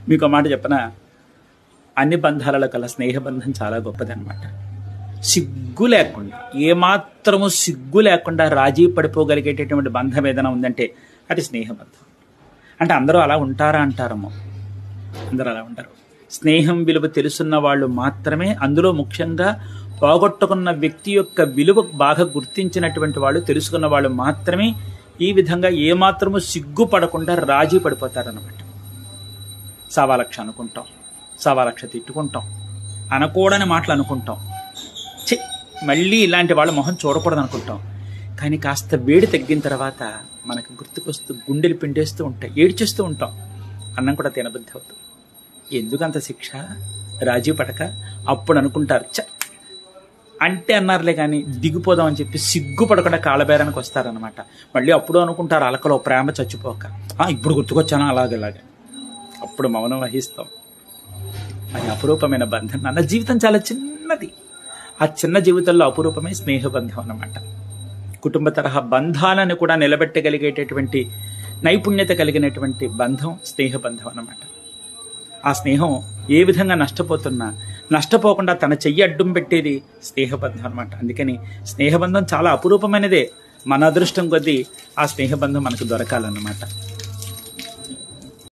మీకు ఒక మాట చెప్పనా, అన్ని బంధాలలో కల్లా స్నేహబంధం చాలా గొప్పది అనమాట. సిగ్గు లేకుండా, ఏమాత్రము సిగ్గు లేకుండా రాజీ పడిపోగలిగేటటువంటి బంధం ఏదైనా ఉందంటే అది స్నేహబంధం. అంటే అందరూ అలా ఉంటారా అంటారమ్మో, అందరూ అలా ఉంటారు. స్నేహం విలువ తెలుసున్న వాళ్ళు మాత్రమే, అందులో ముఖ్యంగా పోగొట్టుకున్న వ్యక్తి యొక్క విలువ బాగా గుర్తించినటువంటి వాళ్ళు, తెలుసుకున్న వాళ్ళు మాత్రమే ఈ విధంగా ఏమాత్రము సిగ్గుపడకుండా రాజీ పడిపోతారన్నమాట. 1,00,000 అనుకుంటాం, 1,00,000 తిట్టుకుంటాం, అనకూడని మాటలు అనుకుంటాం, మళ్ళీ ఇలాంటి వాళ్ళ మొహం చూడకూడదు అనుకుంటాం. కానీ కాస్త వేడి తగ్గిన తర్వాత మనకు గుర్తుకొస్తూ గుండెలు పిండేస్తూ ఉంటాయి, ఏడ్చేస్తూ ఉంటాం, అన్నం కూడా తినబుద్ధి అవుతుంది. ఎందుకంత శిక్ష, రాజీ పడక. అప్పుడు అనుకుంటారు అంటే అన్నారులే కానీ దిగిపోదాం అని చెప్పి సిగ్గుపడకుండా కాళ్ళబేరానికి వస్తారనమాట. మళ్ళీ అప్పుడు అనుకుంటారు అలకలో ప్రేమ చచ్చిపోక, ఇప్పుడు గుర్తుకొచ్చాను అలాగే. అప్పుడు మౌనం వహిస్తాం. అది అపురూపమైన బంధం. నా జీవితం చాలా చిన్నది, ఆ చిన్న జీవితంలో అపురూపమే స్నేహబంధం అన్నమాట. కుటుంబ తరహా బంధాలను కూడా నిలబెట్టగలిగేటటువంటి నైపుణ్యత కలిగినటువంటి బంధం స్నేహబంధం అన్నమాట. ఆ స్నేహం ఏ విధంగా నష్టపోకుండా తన చెయ్యి అడ్డం పెట్టేది స్నేహబంధం అనమాట. అందుకని స్నేహబంధం చాలా అపురూపమైనదే. మన అదృష్టం కొద్దీ ఆ స్నేహబంధం మనకు దొరకాలన్నమాట.